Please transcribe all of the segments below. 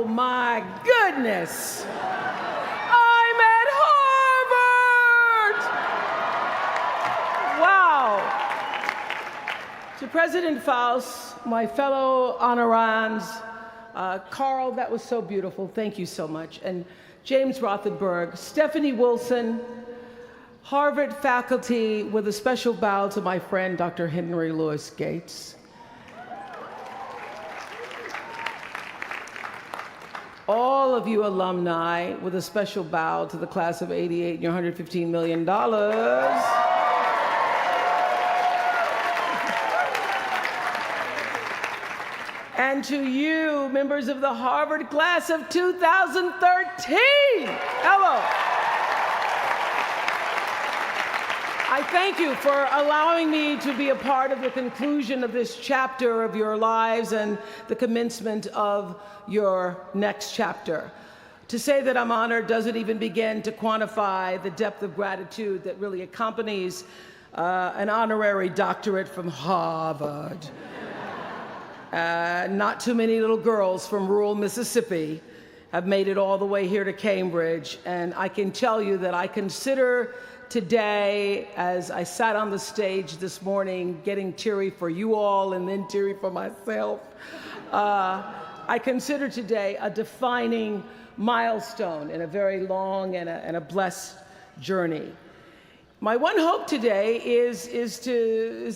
Oh my goodness! I'm at Harvard! Wow! To President Faust, my fellow honorands, Carl, that was so beautiful. Thank you so much. And James Rothenberg, Stephanie Wilson, Harvard faculty, with a special bow to my friend, Dr. Henry Louis Gates. All of you alumni, with a special bow to the class of '88 and your $115 million. And to you, members of the Harvard class of 2013, hello. I thank you for allowing me to be a part of the conclusion of this chapter of your lives and the commencement of your next chapter. To say that I'm honored doesn't even begin to quantify the depth of gratitude that really accompanies an honorary doctorate from Harvard. Not too many little girls from rural Mississippi have made it all the way here to Cambridge, and I can tell you that I consider today, as I sat on the stage this morning, getting teary for you all and then teary for myself, I consider today a defining milestone in a very long and a blessed journey. My one hope today is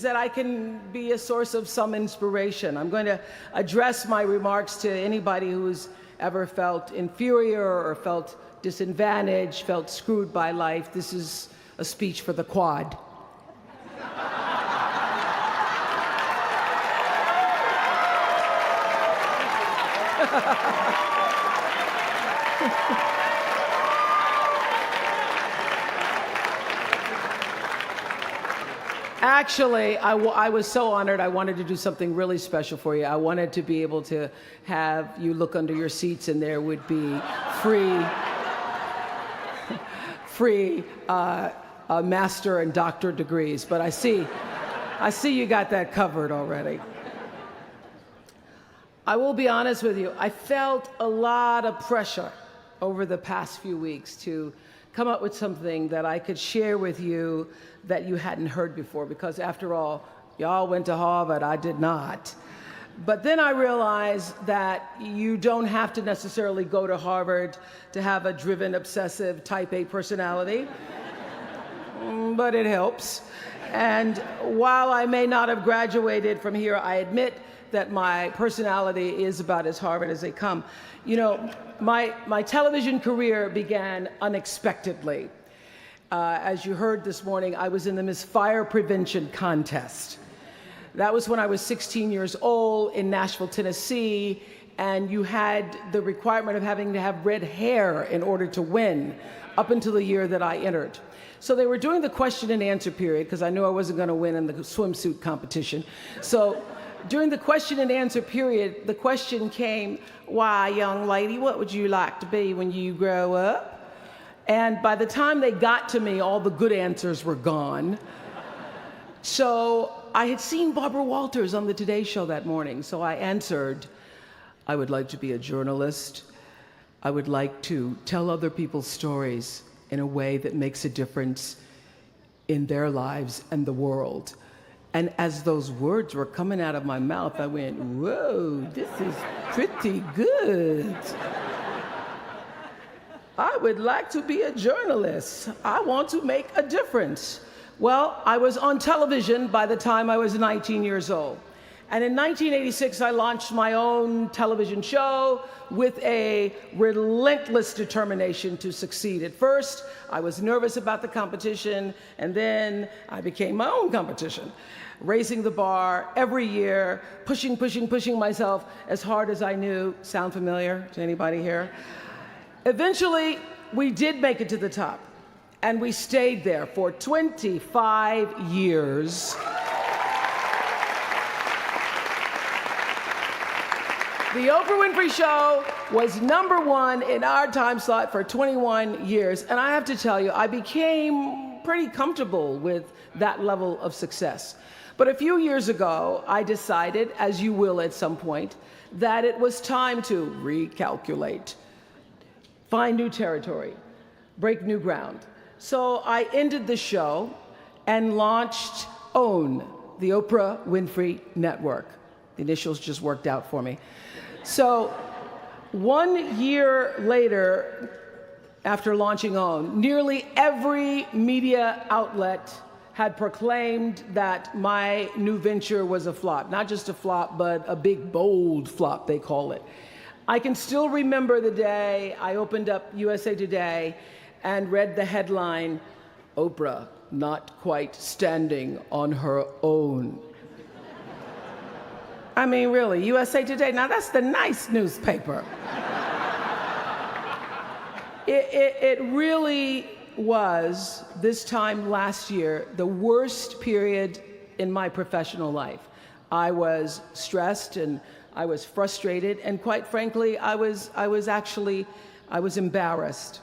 that I can be a source of some inspiration. I'm going to address my remarks to anybody who's ever felt inferior or felt disadvantaged, felt screwed by life. This is a speech for the quad. Actually, I was so honored. I wanted to do something really special for you. I wanted to be able to have you look under your seats and there would be free master and doctor degrees. But I see you got that covered already. I will be honest with you. I felt a lot of pressure over the past few weeks to come up with something that I could share with you that you hadn't heard before, because after all, y'all went to Harvard, I did not. But then I realized that you don't have to necessarily go to Harvard to have a driven, obsessive, type A personality, but it helps. And while I may not have graduated from here, I admit that my personality is about as Harvard as they come. You know, my television career began unexpectedly. As you heard this morning, I was in the Miss Fire Prevention contest. That was when I was 16 years old in Nashville, Tennessee, and you had the requirement of having to have red hair in order to win up until the year that I entered. So they were doing the question and answer period, because I knew I wasn't going to win in the swimsuit competition. So during the question and answer period, the question came, "Why, young lady, what would you like to be when you grow up?" And by the time they got to me, all the good answers were gone. So I had seen Barbara Walters on the Today Show that morning, so I answered, "I would like to be a journalist. I would like to tell other people's stories in a way that makes a difference in their lives and the world." And as those words were coming out of my mouth, I went, "Whoa, this is pretty good. I would like to be a journalist. I want to make a difference." Well, I was on television by the time I was 19 years old. And in 1986, I launched my own television show with a relentless determination to succeed. At first, I was nervous about the competition, and then I became my own competition, raising the bar every year, pushing myself as hard as I knew. Sound familiar to anybody here? Eventually, we did make it to the top, and we stayed there for 25 years. The Oprah Winfrey Show was #1 in our time slot for 21 years, and I have to tell you, I became pretty comfortable with that level of success. But a few years ago, I decided, as you will at some point, that it was time to recalculate, find new territory, break new ground. So I ended the show and launched OWN, the Oprah Winfrey Network. The initials just worked out for me. So 1 year later, after launching OWN, nearly every media outlet had proclaimed that my new venture was a flop. Not just a flop, but a big, bold flop, they call it. I can still remember the day I opened up USA Today and read the headline, "Oprah not quite standing on her own." I mean, really, USA Today, now that's the nice newspaper. It really was, this time last year, the worst period in my professional life. I was stressed and I was frustrated, and quite frankly, I was embarrassed.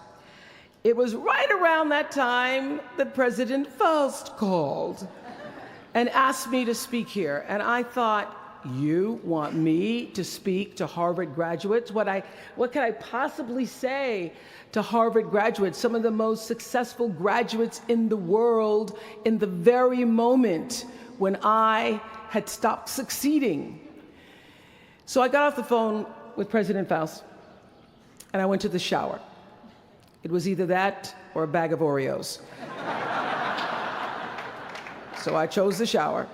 It was right around that time that President Faust called and asked me to speak here, and I thought, you want me to speak to Harvard graduates? What could I possibly say to Harvard graduates, some of the most successful graduates in the world, in the very moment when I had stopped succeeding? So I got off the phone with President Faust, and I went to the shower. It was either that or a bag of Oreos. So I chose the shower.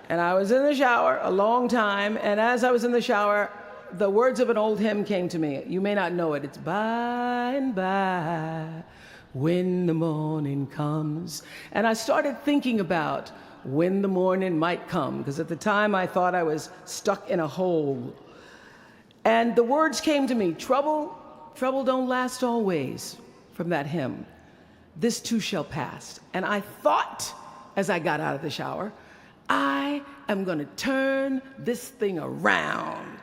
And I was in the shower a long time, and as I was in the shower, the words of an old hymn came to me. You may not know it. It's by and by, when the morning comes. And I started thinking about when the morning might come, because at the time I thought I was stuck in a hole. And the words came to me, trouble don't last always, from that hymn. This too shall pass. And I thought, as I got out of the shower, I am going to turn this thing around,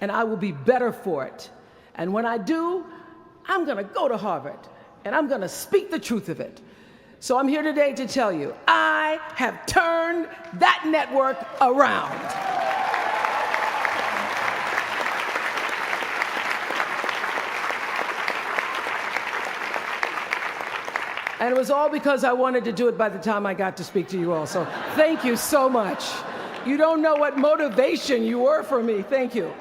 and I will be better for it. And when I do, I'm going to go to Harvard, and I'm going to speak the truth of it. So I'm here today to tell you, I have turned that network around. And it was all because I wanted to do it by the time I got to speak to you all. So thank you so much. You don't know what motivation you were for me. Thank you.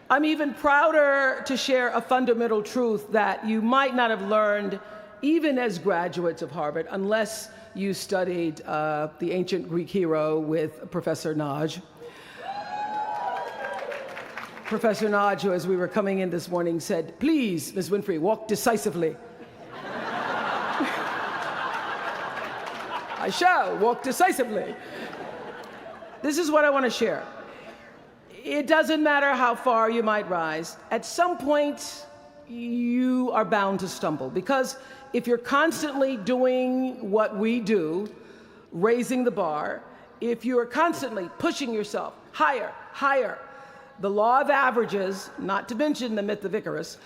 I'm even prouder to share a fundamental truth that you might not have learned even as graduates of Harvard, unless you studied the ancient Greek hero with Professor Naj. Professor Naj, who as we were coming in this morning said, "Please, Ms. Winfrey, walk decisively." I shall walk decisively. This is what I want to share. It doesn't matter how far you might rise. At some point, you are bound to stumble, because if you're constantly doing what we do, raising the bar, if you are constantly pushing yourself higher, higher, the law of averages, not to mention the myth of Icarus,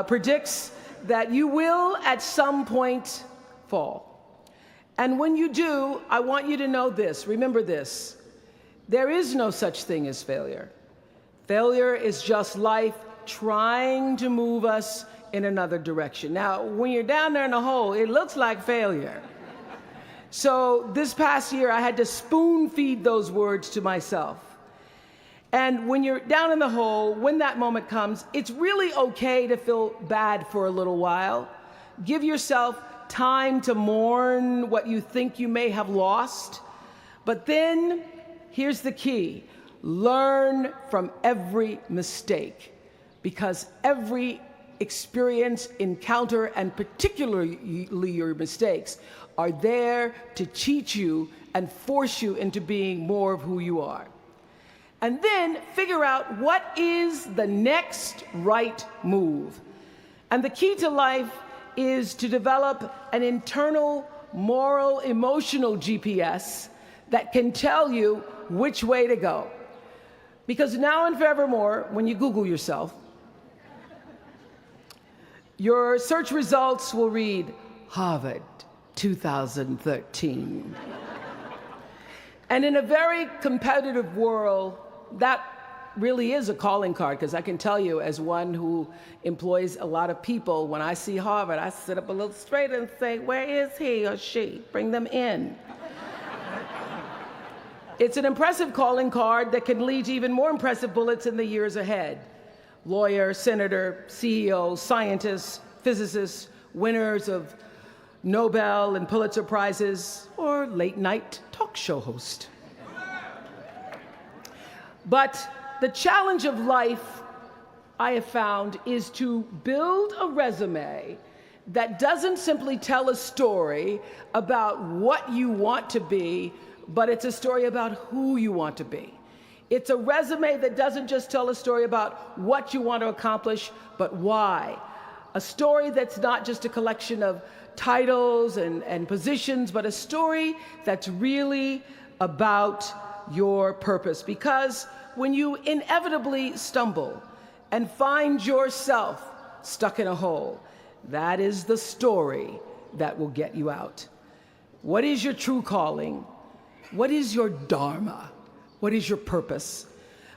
predicts that you will at some point fall. And when you do, I want you to know this, remember this, there is no such thing as failure. Failure is just life trying to move us in another direction. Now, when you're down there in the hole, it looks like failure. So this past year, I had to spoon feed those words to myself. And when you're down in the hole, when that moment comes, it's really okay to feel bad for a little while. Give yourself time to mourn what you think you may have lost. But then, here's the key. Learn from every mistake, because every experience, encounter, and particularly your mistakes, are there to teach you and force you into being more of who you are. And then figure out what is the next right move. And the key to life is to develop an internal, moral, emotional GPS that can tell you which way to go. Because now and forevermore, when you Google yourself, your search results will read Harvard, 2013. And in a very competitive world, that really is a calling card, because I can tell you, as one who employs a lot of people, when I see Harvard, I sit up a little straighter and say, where is he or she? Bring them in. It's an impressive calling card that can lead to even more impressive bullets in the years ahead. Lawyer, senator, CEO, scientists, physicists, winners of Nobel and Pulitzer Prizes, or late-night talk show host. But the challenge of life, I have found, is to build a resume that doesn't simply tell a story about what you want to be, but it's a story about who you want to be. It's a resume that doesn't just tell a story about what you want to accomplish, but why. A story that's not just a collection of titles and positions, but a story that's really about your purpose. Because when you inevitably stumble and find yourself stuck in a hole, that is the story that will get you out. What is your true calling? What is your dharma? What is your purpose?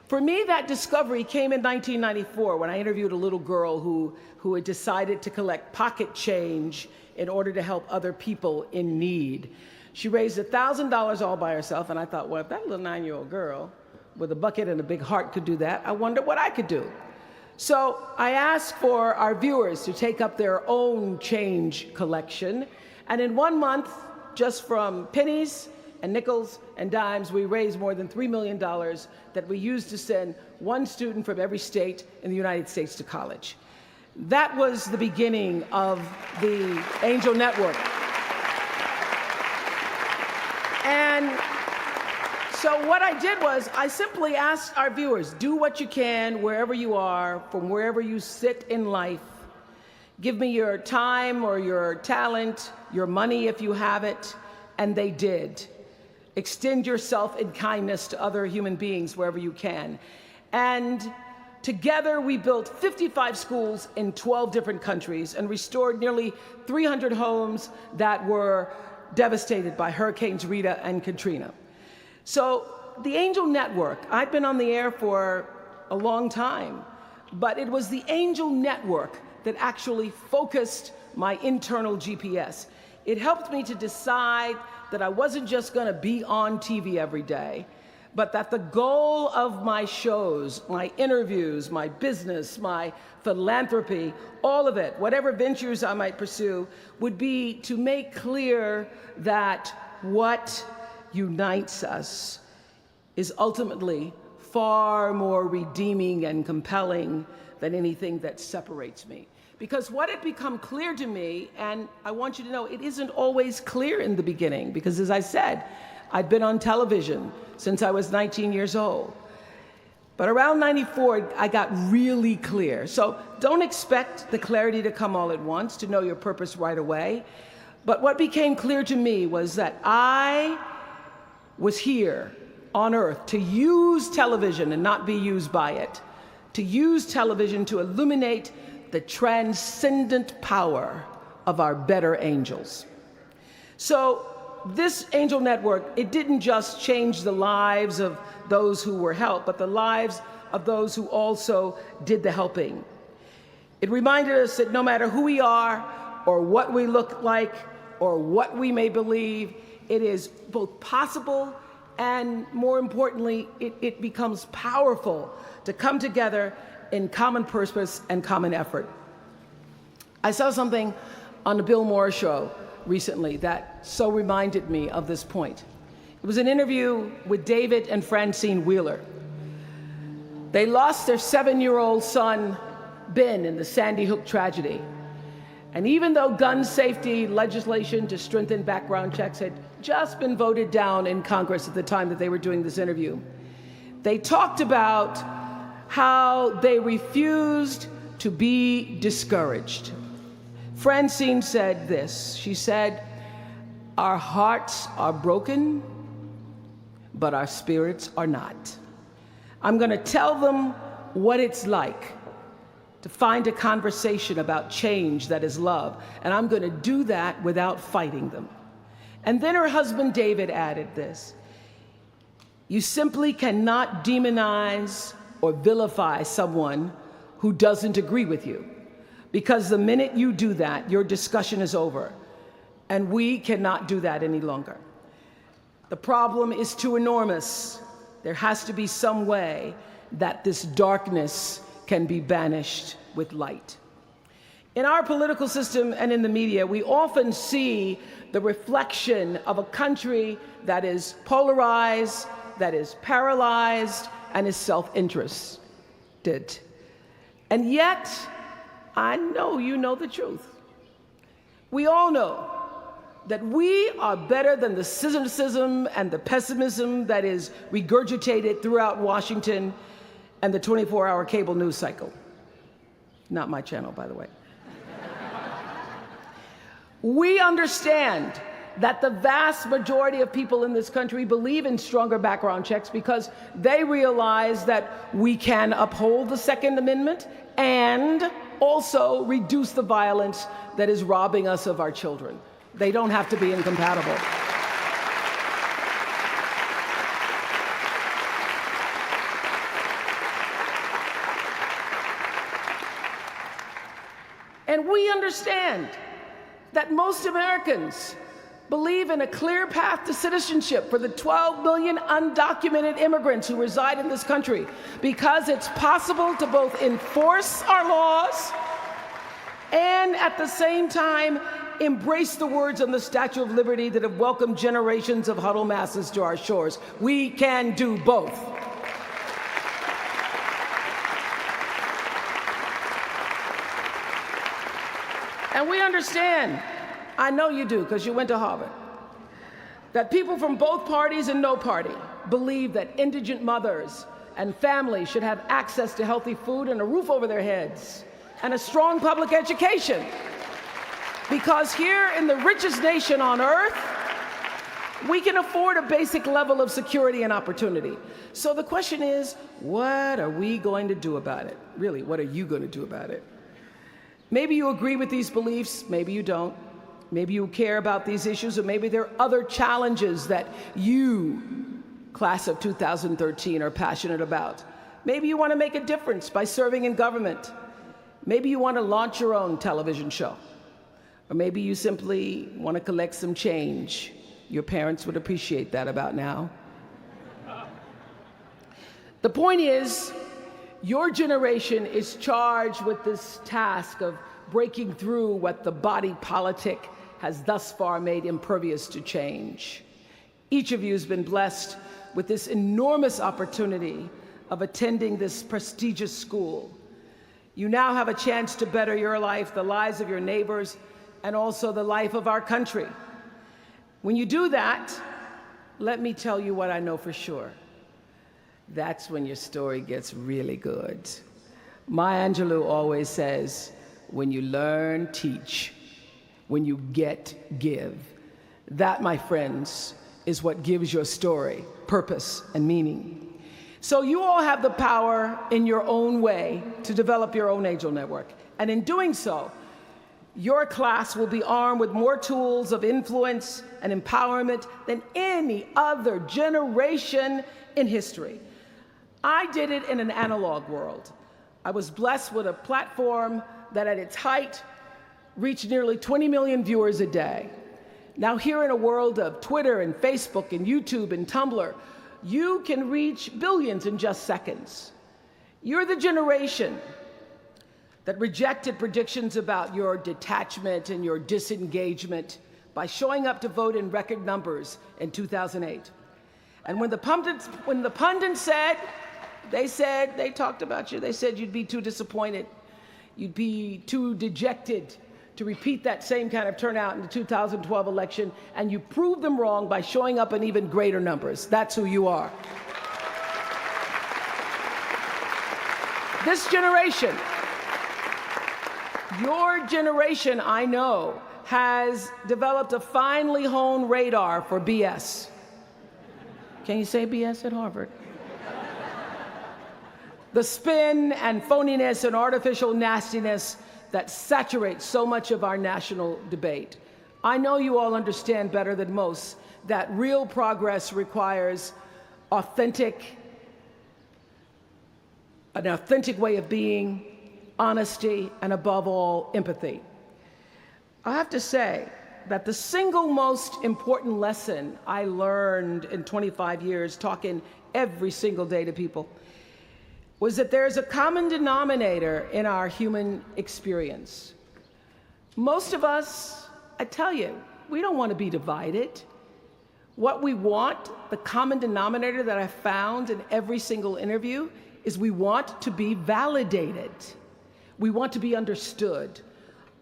For me, that discovery came in 1994 when I interviewed a little girl who had decided to collect pocket change in order to help other people in need. She raised $1,000 all by herself, and I thought, well, if that little 9-year-old girl with a bucket and a big heart could do that, I wonder what I could do. So I asked for our viewers to take up their own change collection, and in 1 month, just from pennies and nickels and dimes, we raised more than $3 million that we used to send one student from every state in the United States to college. That was the beginning of the Angel Network. And so what I did was I simply asked our viewers, do what you can wherever you are, from wherever you sit in life. Give me your time or your talent, your money if you have it, and they did. Extend yourself in kindness to other human beings wherever you can. And together we built 55 schools in 12 different countries and restored nearly 300 homes that were devastated by Hurricanes Rita and Katrina. So the Angel Network, I've been on the air for a long time, but it was the Angel Network that actually focused my internal GPS. It helped me to decide that I wasn't just going to be on TV every day, but that the goal of my shows, my interviews, my business, my philanthropy, all of it, whatever ventures I might pursue, would be to make clear that what unites us is ultimately far more redeeming and compelling than anything that separates me. Because what had become clear to me, and I want you to know, it isn't always clear in the beginning, because as I said, I'd been on television since I was 19 years old. But around 94, I got really clear. So don't expect the clarity to come all at once, to know your purpose right away. But what became clear to me was that I was here on earth to use television and not be used by it, to use television to illuminate the transcendent power of our better angels. So this Angel Network, it didn't just change the lives of those who were helped, but the lives of those who also did the helping. It reminded us that no matter who we are, or what we look like, or what we may believe, it is both possible and, more importantly, it becomes powerful to come together in common purpose and common effort. I saw something on the Bill Maher show recently that so reminded me of this point. It was an interview with David and Francine Wheeler. They lost their 7-year-old son, Ben, in the Sandy Hook tragedy. And even though gun safety legislation to strengthen background checks had just been voted down in Congress at the time that they were doing this interview, they talked about how they refused to be discouraged. Francine said this. She said, "Our hearts are broken, but our spirits are not. I'm going to tell them what it's like to find a conversation about change that is love, and I'm going to do that without fighting them. And then her husband David added this: you simply cannot demonize or vilify someone who doesn't agree with you, because the minute you do that, your discussion is over, and we cannot do that any longer. The problem is too enormous. There has to be some way that this darkness can be banished with light. In our political system and in the media, we often see the reflection of a country that is polarized, that is paralyzed, and is self-interested. And yet, I know you know the truth. We all know that we are better than the cynicism and the pessimism that is regurgitated throughout Washington and the 24-hour cable news cycle. Not my channel, by the way. We understand that the vast majority of people in this country believe in stronger background checks because they realize that we can uphold the Second Amendment and also reduce the violence that is robbing us of our children. They don't have to be incompatible. And we understand that most Americans believe in a clear path to citizenship for the 12 million undocumented immigrants who reside in this country, because it's possible to both enforce our laws and at the same time embrace the words on the Statue of Liberty that have welcomed generations of huddled masses to our shores. We can do both. And we understand, I know you do because you went to Harvard, that people from both parties and no party believe that indigent mothers and families should have access to healthy food and a roof over their heads and a strong public education. Because here in the richest nation on earth, we can afford a basic level of security and opportunity. So the question is, what are we going to do about it? Really, what are you going to do about it? Maybe you agree with these beliefs, maybe you don't. Maybe you care about these issues, or maybe there are other challenges that you, class of 2013, are passionate about. Maybe you want to make a difference by serving in government. Maybe you want to launch your own television show. Or maybe you simply want to collect some change. Your parents would appreciate that about now. The point is, your generation is charged with this task of breaking through what the body politic has thus far made impervious to change. Each of you has been blessed with this enormous opportunity of attending this prestigious school. You now have a chance to better your life, the lives of your neighbors, and also the life of our country. When you do that, let me tell you what I know for sure. That's when your story gets really good. Maya Angelou always says, when you learn, teach. When you get, give. That, my friends, is what gives your story purpose and meaning. So you all have the power in your own way to develop your own angel network. And in doing so, your class will be armed with more tools of influence and empowerment than any other generation in history. I did it in an analog world. I was blessed with a platform that at its height reached nearly 20 million viewers a day. Now here in a world of Twitter and Facebook and YouTube and Tumblr, you can reach billions in just seconds. You're the generation that rejected predictions about your detachment and your disengagement by showing up to vote in record numbers in 2008. And when the pundits said, they talked about you, they said you'd be too disappointed, you'd be too dejected to repeat that same kind of turnout in the 2012 election, and you proved them wrong by showing up in even greater numbers. That's who you are. This generation, your generation, I know, has developed a finely honed radar for BS. Can you say BS at Harvard? the spin and phoniness and artificial nastiness that saturates so much of our national debate. I know you all understand better than most that real progress requires an authentic way of being, honesty, and above all, empathy. I have to say that the single most important lesson I learned in 25 years talking every single day to people was that there's a common denominator in our human experience. Most of us, I tell you, we don't want to be divided. What we want, the common denominator that I found in every single interview, is we want to be validated. We want to be understood.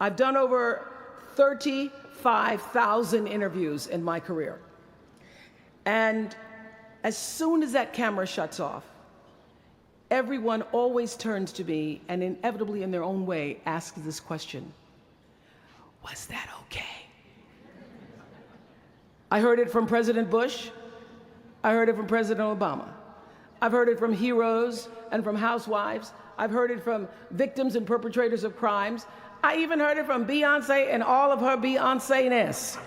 I've done over 35,000 interviews in my career. And as soon as that camera shuts off, everyone always turns to me and inevitably in their own way asks this question: was that okay? I heard it from President Bush. I heard it from President Obama. I've heard it from heroes and from housewives. I've heard it from victims and perpetrators of crimes. I even heard it from Beyonce and all of her Beyonce-ness.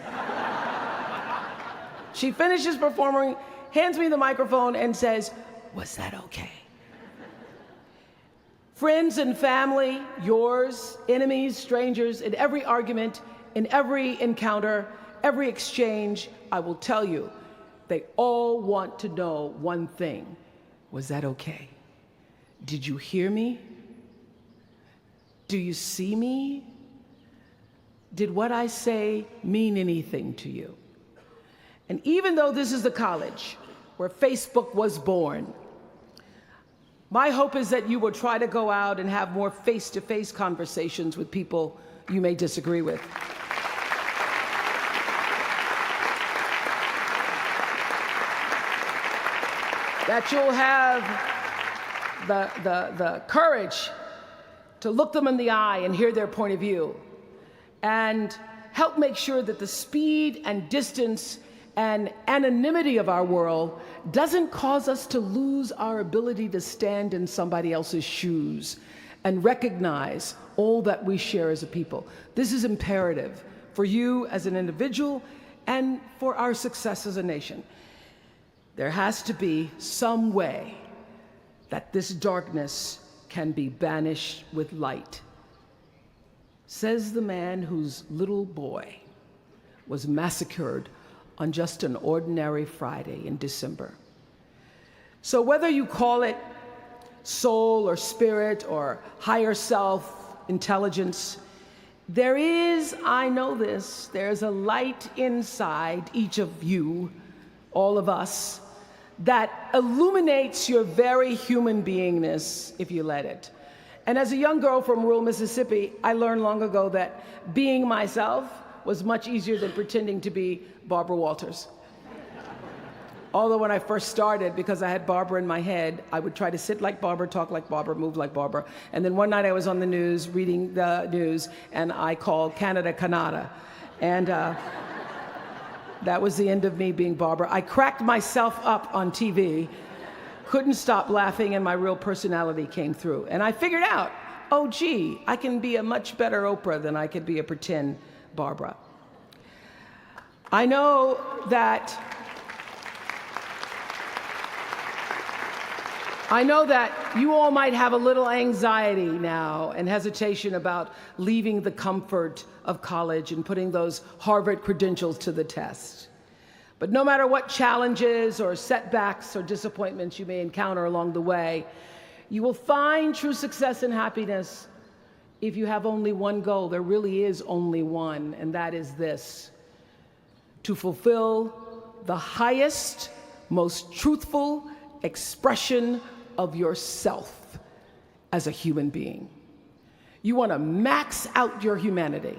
She finishes performing, hands me the microphone and says, "Was that okay?" Friends and family, yours, enemies, strangers, in every argument, in every encounter, every exchange, I will tell you, they all want to know one thing: was that okay? Did you hear me? Do you see me? Did what I say mean anything to you? And even though this is the college where Facebook was born, my hope is that you will try to go out and have more face-to-face conversations with people you may disagree with. That you'll have the courage to look them in the eye and hear their point of view, and help make sure that the speed and distance and anonymity of our world doesn't cause us to lose our ability to stand in somebody else's shoes and recognize all that we share as a people. This is imperative for you as an individual and for our success as a nation. There has to be some way that this darkness can be banished with light, says the man whose little boy was massacred on just an ordinary Friday in December. So whether you call it soul or spirit or higher self, intelligence, there is, I know this, there's a light inside each of you, all of us, that illuminates your very human beingness if you let it. And as a young girl from rural Mississippi, I learned long ago that being myself was much easier than pretending to be Barbara Walters. Although when I first started, because I had Barbara in my head, I would try to sit like Barbara, talk like Barbara, move like Barbara. And then one night I was on the news, reading the news, and I called Canada Canada. And that was the end of me being Barbara. I cracked myself up on TV, couldn't stop laughing, and my real personality came through. And I figured out, oh gee, I can be a much better Oprah than I could be a pretend Barbara. I know that you all might have a little anxiety now and hesitation about leaving the comfort of college and putting those Harvard credentials to the test. But no matter what challenges or setbacks or disappointments you may encounter along the way, you will find true success and happiness if you have only one goal. There really is only one, and that is this: to fulfill the highest, most truthful expression of yourself as a human being. You want to max out your humanity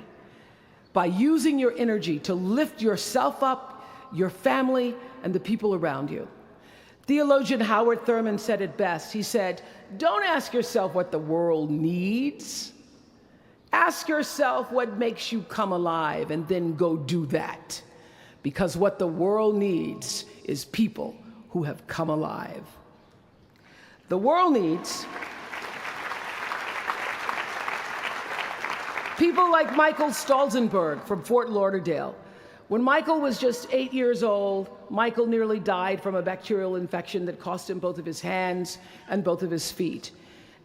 by using your energy to lift yourself up, your family, and the people around you. Theologian Howard Thurman said it best. He said, "Don't ask yourself what the world needs. Ask yourself what makes you come alive, and then go do that. Because what the world needs is people who have come alive." The world needs people like Michael Stolzenberg from Fort Lauderdale. When Michael was just 8 years old, Michael nearly died from a bacterial infection that cost him both of his hands and both of his feet.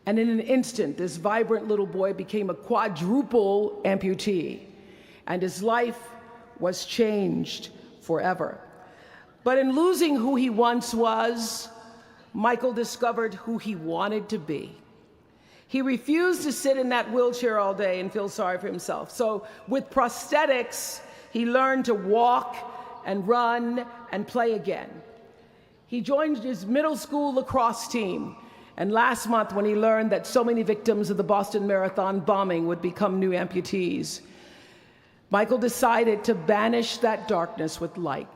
And in an instant, this vibrant little boy became a quadruple amputee, and his life was changed forever. But in losing who he once was, Michael discovered who he wanted to be. He refused to sit in that wheelchair all day and feel sorry for himself. So with prosthetics, he learned to walk and run and play again. He joined his middle school lacrosse team. And last month, when he learned that so many victims of the Boston Marathon bombing would become new amputees, Michael decided to banish that darkness with light.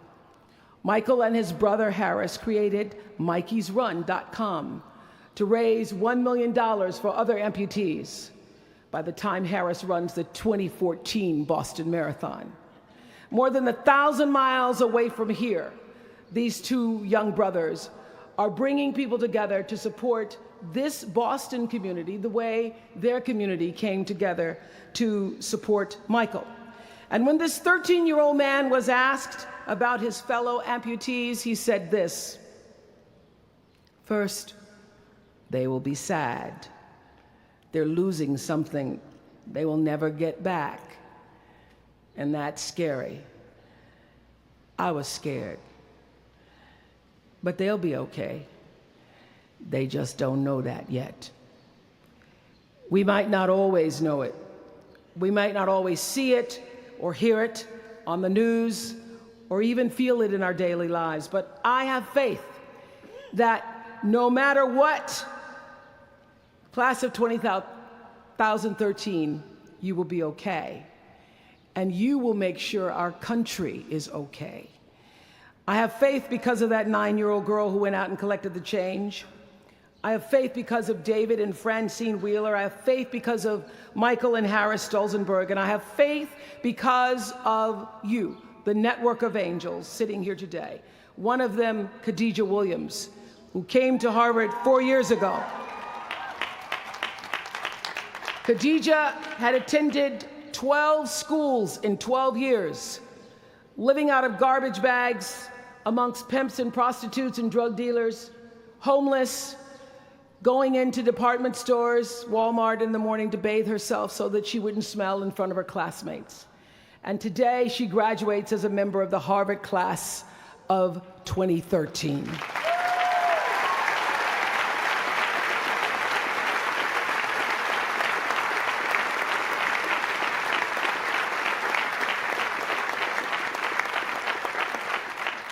Michael and his brother Harris created MikeysRun.com to raise $1 million for other amputees by the time Harris runs the 2014 Boston Marathon. More than 1,000 miles away from here, these two young brothers are bringing people together to support this Boston community the way their community came together to support Michael. And when this 13-year-old man was asked about his fellow amputees, he said this: first, they will be sad. They're losing something they will never get back. And that's scary. I was scared. But they'll be okay. They just don't know that yet. We might not always know it. We might not always see it or hear it on the news or even feel it in our daily lives. But I have faith that no matter what, class of 2013, you will be okay. And you will make sure our country is okay. I have faith because of that 9-year-old girl who went out and collected the change. I have faith because of David and Francine Wheeler. I have faith because of Michael and Harris Stolzenberg. And I have faith because of you, the network of angels sitting here today. One of them, Khadijah Williams, who came to Harvard 4 years ago. Khadijah had attended 12 schools in 12 years, living out of garbage bags amongst pimps and prostitutes and drug dealers, homeless, going into department stores, Walmart in the morning to bathe herself so that she wouldn't smell in front of her classmates. And today she graduates as a member of the Harvard class of 2013.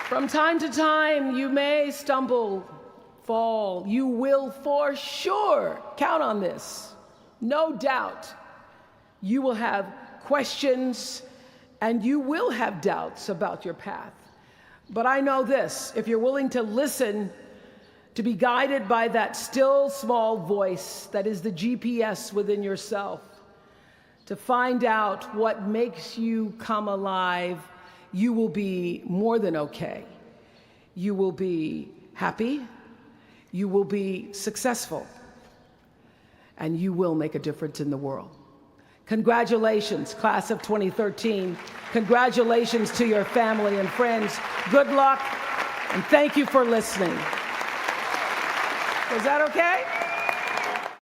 From time to time, you may stumble, fall. You will for sure count on this. No doubt. You will have questions and you will have doubts about your path. But I know this: if you're willing to listen, to be guided by that still small voice that is the GPS within yourself, to find out what makes you come alive, you will be more than okay. You will be happy, you will be successful, and you will make a difference in the world. Congratulations, class of 2013. Congratulations to your family and friends. Good luck, and thank you for listening. Was that okay?